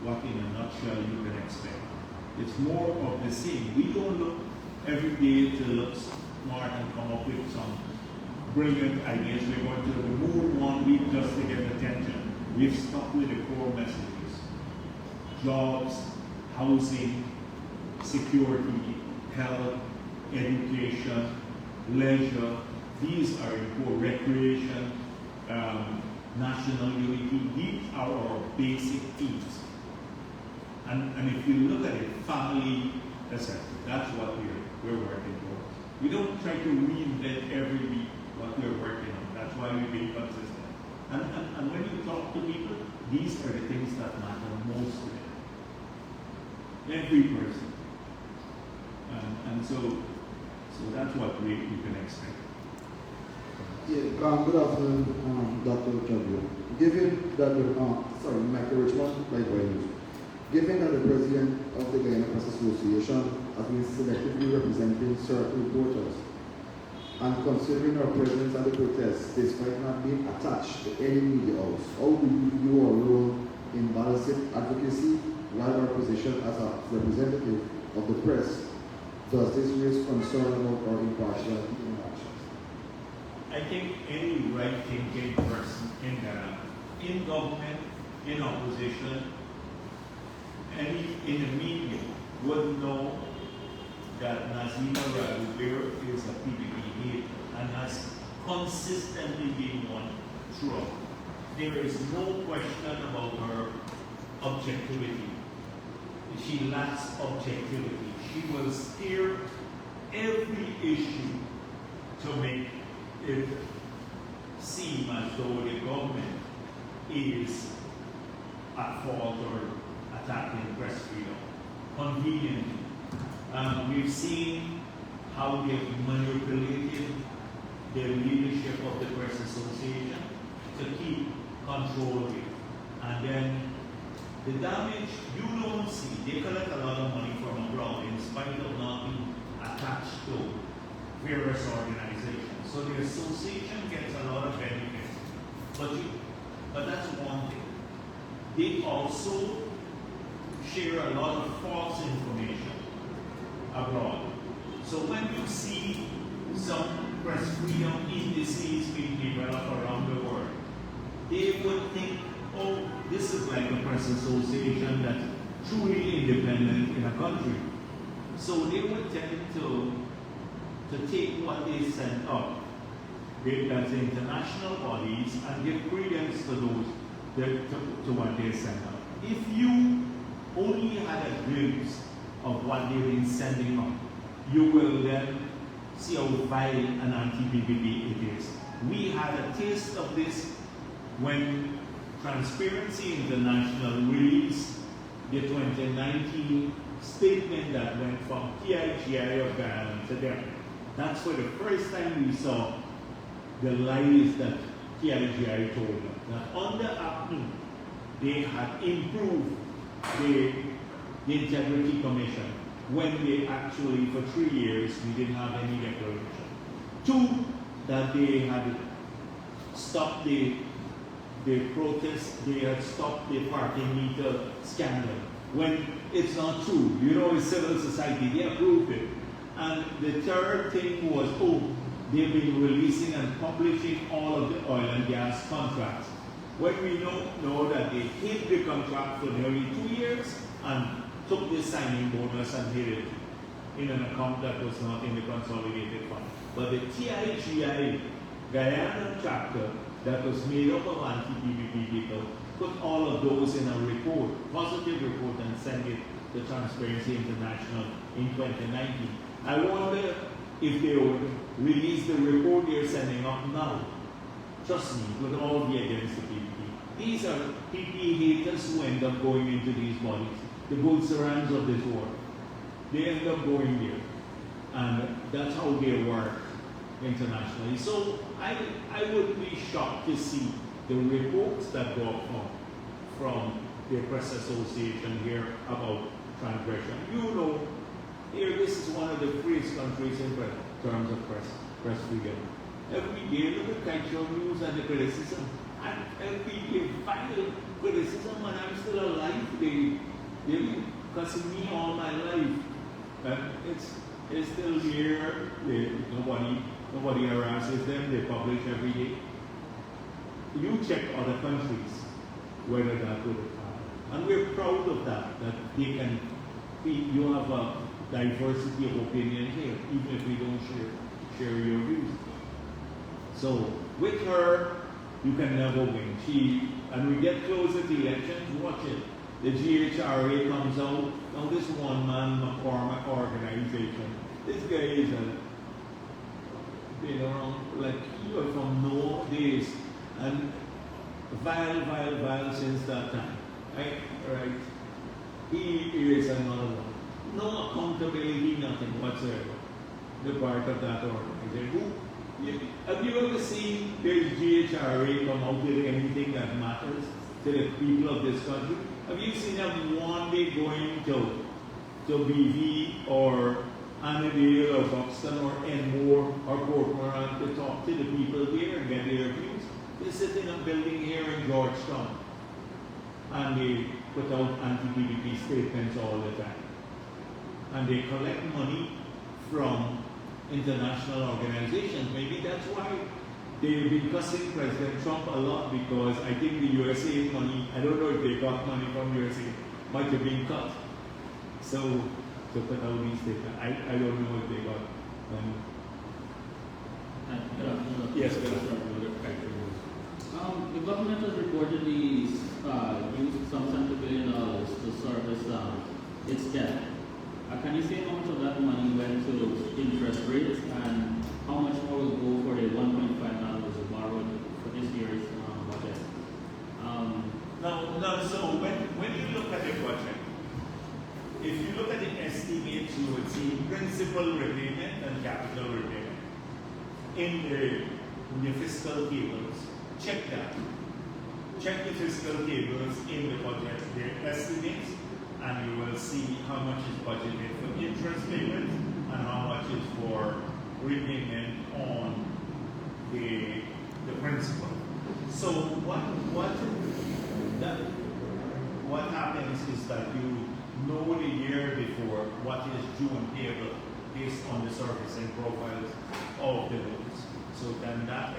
what in a nutshell you can expect. It's more of the same. We don't look every day to look smart and come up with some brilliant ideas. We're going to the moon one week just to get attention. We've stuck with the core messages. Jobs, housing, security, health, education, leisure. These are important. Recreation, national unity. These are our basic themes. And if you look at it, family, etc. That's what we're working towards. We don't try to reinvent every week what we're working on. That's why we're being consistent. And when you talk to people, these are the things that matter most to them. Every person. And so that's what we can expect. Yeah, good afternoon, Dr. Jagdeo. Given that Michael Richmond, likewise. Given that the president of the Guyana Press Association has been selectively representing certain reporters, and considering our presence at the protests, despite not being attached to any media house, how do you view our role in balancing advocacy while our position as a representative of the press? Does this raise concern about our impartiality in actions? I think any right-thinking person in Ghana, in government, in opposition, any in the media would know that Nazima Radubir is a PDP hater and has consistently been one throughout. There is no question about her objectivity. She lacks objectivity. She will steer every issue to make it seem as though the government is at fault or attacking press freedom. Conveniently. We've seen how they've manipulated the leadership of the Press Association to keep control of it. And then the damage you don't see, they collect a lot of money from abroad in spite of not being attached to various organizations. So the association gets a lot of benefits. But that's one thing. They also share a lot of false information abroad. So when you see some press freedom indices being developed around the world, they would think, oh, this is like a press association that's truly independent in a country. So they would tend to take what they send up, that's international bodies, and give credence to those to what they send up. If you only had a glimpse of what they've been sending up, you will then see how vile and anti-BBB it is. We had a taste of this when Transparency International released the 2019 statement that went from TIGI of Ghana to them. That's for the first time we saw the lies that TIGI told them. That under APNI, they had improved the Integrity Commission when they actually, for 3 years, we didn't have any declaration. 2, that they had stopped the protests, they had stopped the parking meter scandal. When it's not true, you know, it's civil society, they approved it. And the third thing was, they've been releasing and publishing all of the oil and gas contracts. When we know that they hid the contract for nearly 2 years and took the signing bonus and hid it in an account that was not in the consolidated fund. But the TIGI Guyana chapter that was made up of anti-PPP people put all of those in a report, positive report, and send it to Transparency International in 2019. I wonder if they would release the report they're sending up now. Trust me, it would all be against the PPP. These are PPP haters who end up going into these bodies, the Bulsarans of this world. They end up going there. And that's how they work internationally. So I would be shocked to see the reports that go up from the press association here about transgression. You know, here this is one of the freest countries in terms of press freedom. Every day look at cultural news and the criticism. And every day final criticism, and I'm still alive. They've been cussing me all my life. It's still here. Nobody harasses them. They publish every day. You check other countries whether that would happen. And we're proud of that you have a diversity of opinion here, even if we don't share your views. So with her, you can never win. And we get closer to elections, watch it. The GHRA comes out, now this one-man McCormack organization. This guy is been around like from no days and vile since that time. Right? He is another one. No accountability, nothing whatsoever. The part of that organization. Have you ever seen the GHRA come out with anything that matters to the people of this country? Have you seen them one day going to BV or Annandale or Buxton or Enmore or Portmoran to talk to the people there and get their views? They sit in a building here in Georgetown and they put out anti-PPP statements all the time. And they collect money from international organizations. Maybe that's why they've been cussing President Trump a lot, because I think the USA money, I don't know if they got money from USA, might have been cut. So to put out these statements, I don't know if they got money. Yes, the government has reportedly used some $70 billion to service its debt. Can you say how much of that money went to interest rates and how much more will go for the $1.5 borrowed for this year's budget? So when you look at the budget, if you look at the estimates, you would see principal repayment and capital repayment in the fiscal tables. Check that. Check the fiscal tables in the budget, the estimates, and you will see how much is budgeted for interest payments and how much is for repayment on the principal. So what happens is that you know the year before what is due and payable based on the servicing profiles of the loans. So then that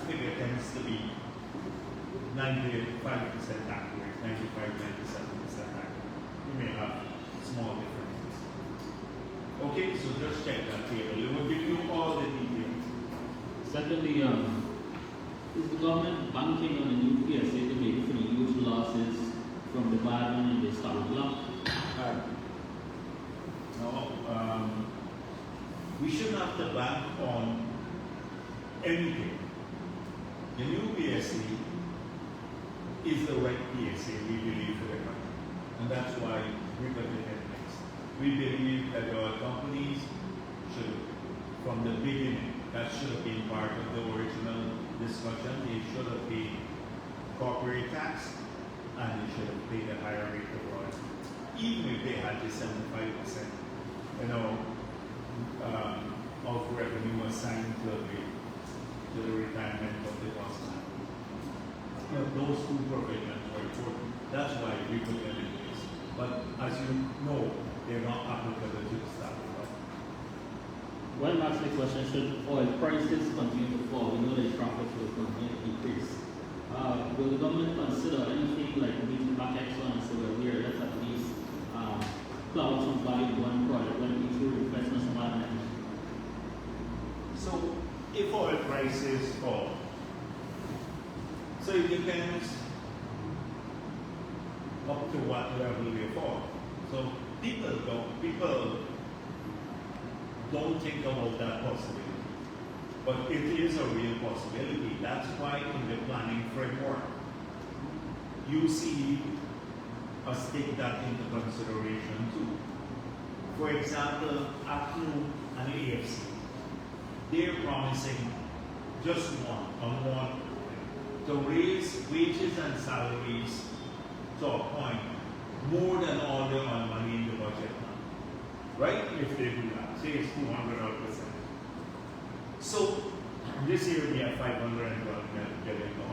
figure tends to be 95% accurate, 95, 97% accurate. You may have small differences. Okay, so just check that table. It will give you all the details. Secondly, is the government banking on the new PSA to make for the huge losses from the bad one in the stock block? No, we shouldn't have to bank on anything. The new PSA is the right PSA, we believe, for the country. And that's why we put it in next. We believe that our companies should, from the beginning, that should have been part of the original discussion. They should have paid corporate tax and they should have paid a higher rate of royalty. Even if they had the 75%, of revenue assigned to the retirement of the customer. Those two provisions are important. That's why we put them in place. But as you know, they're not applicable to the staff. One last question, should oil prices continue to fall? We know that profits will continue to decrease. Will the government consider anything like meeting back excellence so that we are at least cloud some value to one product when we through investments environment? So if oil prices fall, so it depends up to what level they fall. So people don't think about that possibility. But it is a real possibility. That's why in the planning framework, you see us take that into consideration too. For example, ACNU and AFC, they're promising just one, to raise wages and salaries to a point more than all the money in the budget now. Right? If they do that, say it's 200%. So this year we have 512 billion in the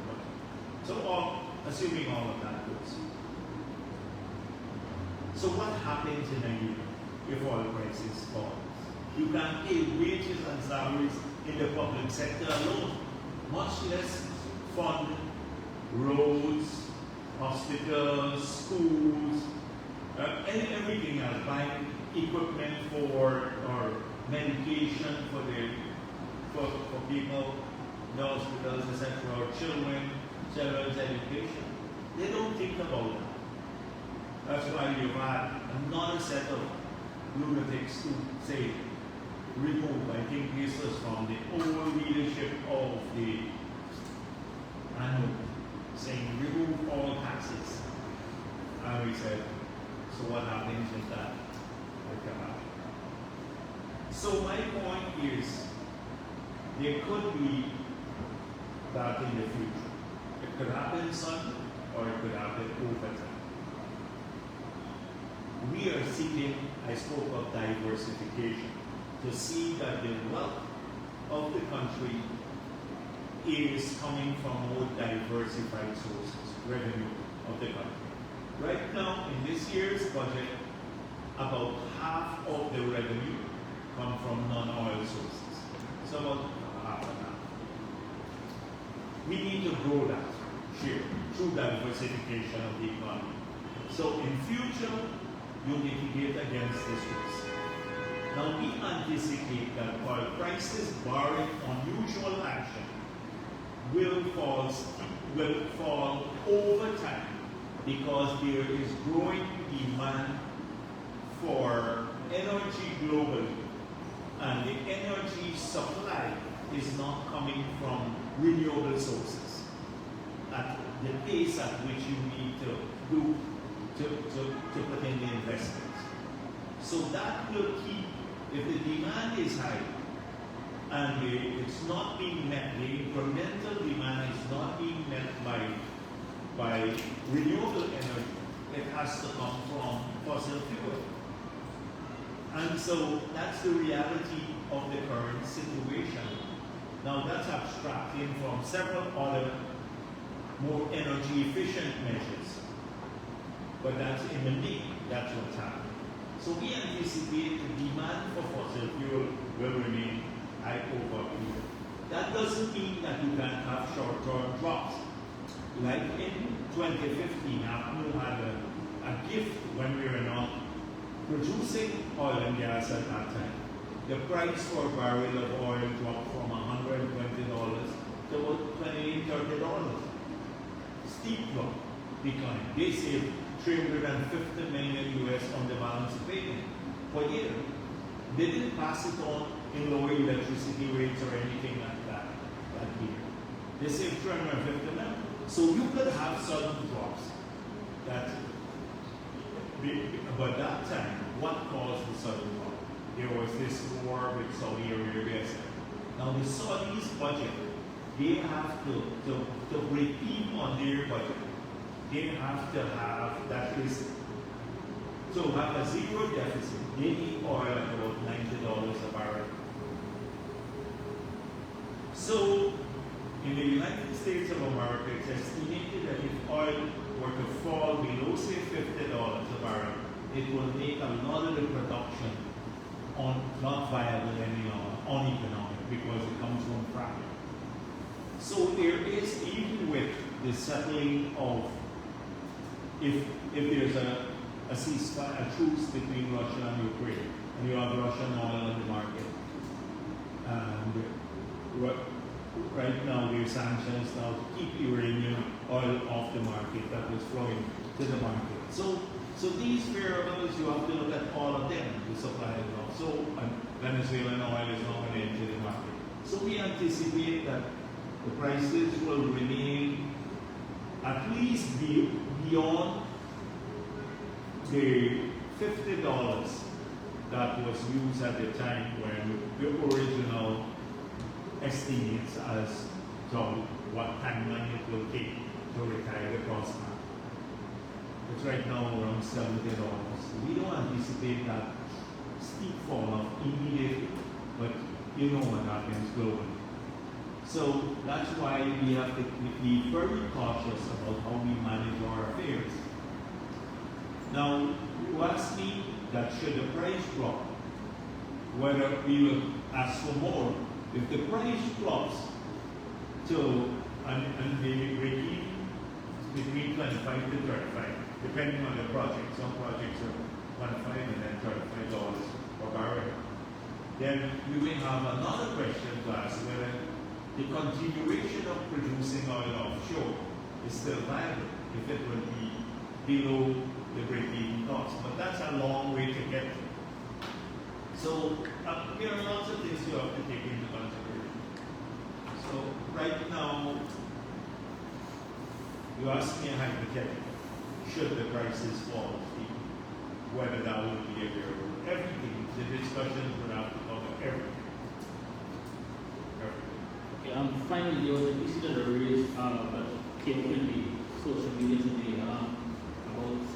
budget. So assuming all of that goes. So what happens in a year if oil prices fall? You can pay wages and salaries in the public sector alone, much less fund roads, hospitals, schools, and everything else, buying equipment for or medication for people, the hospitals, etc., or children's education. They don't think about that. That's why you've had another set of lunatics who say, remove. I think this was from the old leadership of the ANU, saying remove all taxes. And we said, so what happens with that? So my point is, there could be that in the future. It could happen suddenly, or it could happen over time. We are seeking, I spoke of diversification, to see that the wealth of the country is coming from more diversified sources, revenue of the country. Right now, in this year's budget, about half of the revenue come from non-oil sources. So about half and half. We need to grow that share through diversification of the economy. So in future, you mitigate against this risk. Now we anticipate that oil prices, barring unusual action, will fall over time because there is growing demand for energy globally, and the energy supply is not coming from renewable sources at the pace at which you need to do to put in the investments. So that will keep, if the demand is high and it's not being met, the incremental demand is not being met by renewable energy, it has to come from fossil fuel. And so that's the reality of the current situation. Now that's abstracting from several other more energy efficient measures. But that's in the main, that's what's happening. So we anticipate the demand for fossil fuel will remain high over a period. That doesn't mean that you can have short-term drops. Like in 2015, APNU had a gift when we were not producing oil and gas at that time. The price for a barrel of oil dropped from $120 to about $28, $30. Steep drop, decline. They saved $350 million US on the balance of payment per year. They didn't pass it on in lower electricity rates or anything like that year. They saved $350 million. So you could have sudden drops. But that time, what caused the sudden drop? There was this war with Saudi Arabia. Now the Saudis' budget, they have to break even on their budget. They have to have, that is, to have a zero deficit, they need oil at about $90 a barrel. So, in the United States of America, it's estimated that if oil were to fall below, say, $50 a barrel, it will make a lot of the production not viable any longer, uneconomic, because it comes from fracking. So there is, even with the settling of, if there's a ceasefire, a truce between Russia and Ukraine, and you have Russian oil in the market, and right now there are sanctions now to keep Iranian oil off the market that was flowing to the market. So these variables, you have to look at all of them, the supply and demand. So Venezuelan oil is not going to enter the market. So we anticipate that the prices will remain at least beyond the $50 that was used at the time when the original estimates as to what timeline it will take to retire the cost. It's right now around $70. We don't anticipate that steep fall off immediately, but you know what happens globally. So that's why we have to be very cautious about how we manage our affairs. Now, you ask me that should the price drop, whether we will ask for more. If the price drops to, and the break-even between 25 to 35, depending on the project. Some projects are 25 and then $35 per barrel. Then we will have another question to ask whether the continuation of producing oil offshore is still viable, if it will be below the break-even cost. But that's a long way to get to. So there are lots of things you have to take into consideration. So right now, you ask me a hypothetical. Should the prices fall, whether that would be available. Everything, the discussions would have to cover everything. Okay, finally, there was an issue that raised that came up in the social media today about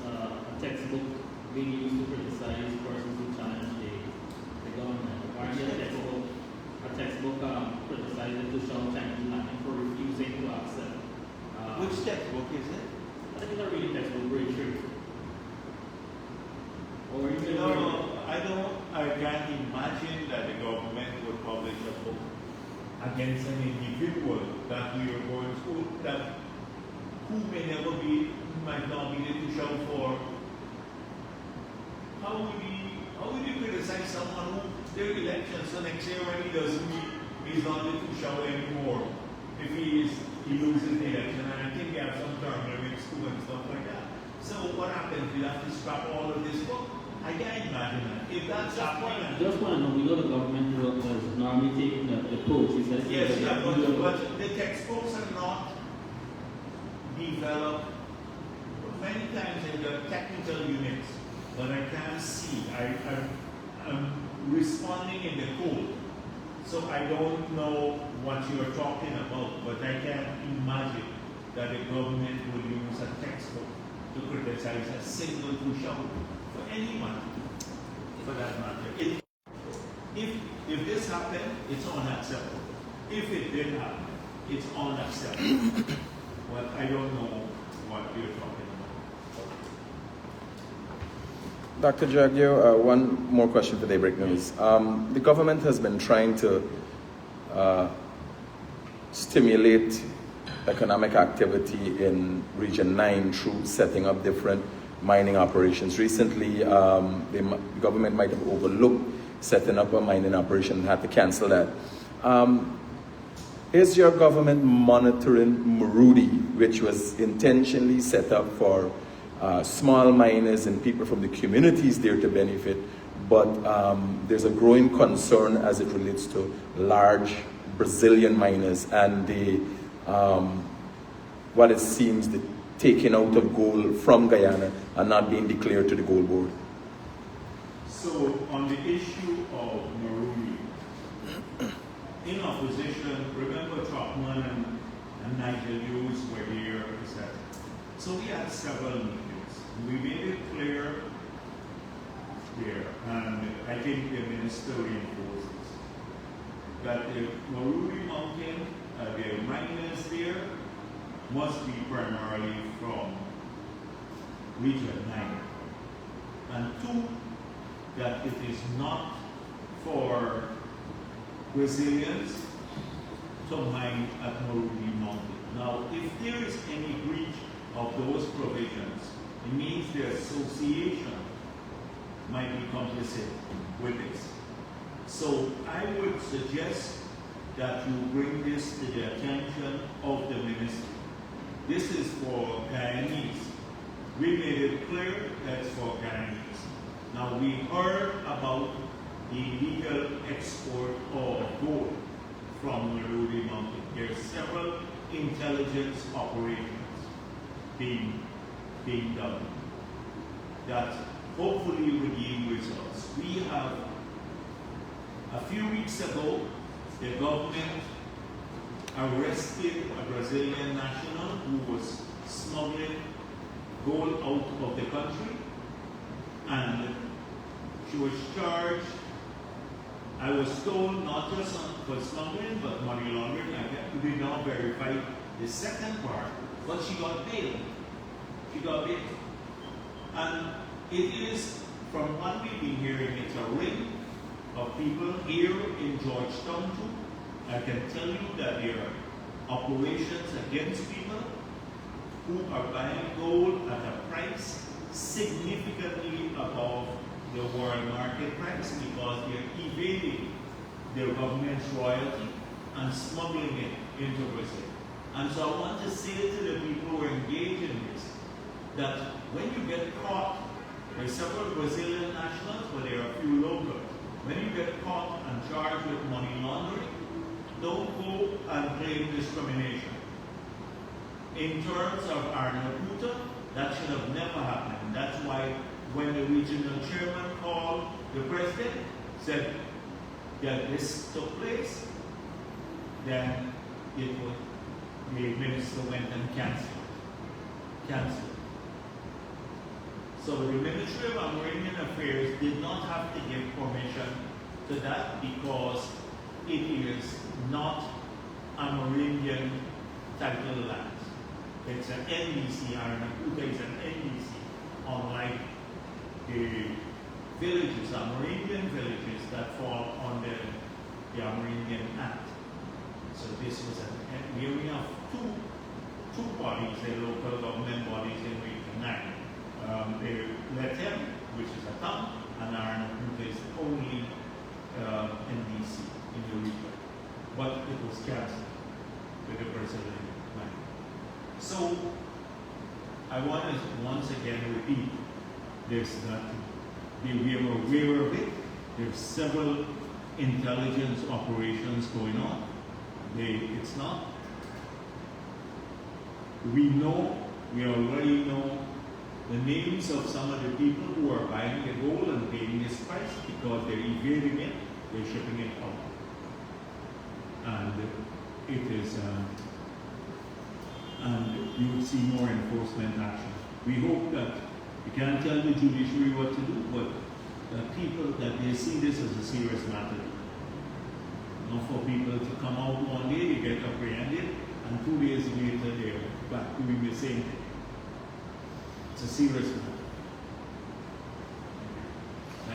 a textbook being used to criticize persons who challenge the government. Apparently, a textbook criticized the Chinese Latin for refusing to accept. Which textbook is it? I think it's a reading textbook, grade 3. Or even I can't imagine that the government would publish a book against an individual that we are going through, that who might not be able to show for. How would you criticize someone who their election, so next year when he doesn't meet, he's not able to show anymore if he loses the election, and I think they have some term limits too and stuff like that. So what happens? We have to scrap all of this book? I can't imagine that. If that's happening, just want to know, we know the government was normally taking the approach. Yes, but the textbooks are not developed many times in the technical units, but I can't see. I'm responding in the code. So I don't know what you're talking about, but I can't imagine that the government would use a textbook to criticize a single push-up for anyone, for that matter. If this happened, it's unacceptable. If it did happen, it's unacceptable. But I don't know what you're talking about. Dr. Jagdeo, one more question for Daybreak News. The government has been trying to stimulate economic activity in Region 9 through setting up different mining operations. Recently, the government might have overlooked setting up a mining operation and had to cancel that. Is your government monitoring Marudi, which was intentionally set up for small miners and people from the communities there to benefit, but there's a growing concern as it relates to large Brazilian miners and the what it seems the taking out of gold from Guyana and not being declared to the gold board? So on the issue of Marudi, in opposition, remember Troutman and Nigel Hughes were here, etc. So we had several meetings. We made it clear there, and I think the minister reinforced this, that the Marudi Mountain, the miners there, must be primarily from Region 9. And two, that it is not for Brazilians to mine at Marudi Mountain. Now, if there is any breach of those provisions, it means the association might be complicit with this. So I would suggest that you bring this to the attention of the ministry. This is for Guyanese. We made it clear that's for Guyanese. Now we heard about the illegal export of gold from the Rudy Mountain. There are several intelligence operations being done that hopefully will yield results. We have, a few weeks ago, the government arrested a Brazilian national who was smuggling gold out of the country, and she was charged, I was told, not just for smuggling but money laundering. We did not verify the second part, but she got bailed. She got bailed. And it is, from what we've been hearing, it's a ring of people here in Georgetown too. I can tell you that there are operations against people who are buying gold at a price significantly above the world market price because they're evading their government's royalty and smuggling it into Brazil. And so I want to say to the people who are engaged in this, that when you get caught, there are several Brazilian nationals, but there are a few locals. When you get caught and charged with money laundering, don't go and claim discrimination. In terms of Arnaputa, that should have never happened. That's why when the regional chairman called the president, said that this took place, then the minister went and canceled. So the Ministry of Amerindian Affairs did not have to give permission to that because it is not Amerindian title lands. It's an NDC, Arnaputa is an NDC, unlike the villages, Amerindian villages that fall under the Amerindian Act. So this was an area of two bodies, the local government bodies in Region 9. The Letem, which is a town, and Arnaputa is the only NDC in the region. But it was cancelled with the Brazilian land. So I want to once again repeat, there's nothing. We are aware of it. There's several intelligence operations going on. It's not. We already know the names of some of the people who are buying the gold and paying this price because they're evading it, they're shipping it out. And it is, and you will see more enforcement action. We hope that we can't tell the judiciary what to do, but that people, that they see this as a serious matter. Not for people to come out one day, they get apprehended, and 2 days later they're back doing the same thing. It's a serious matter.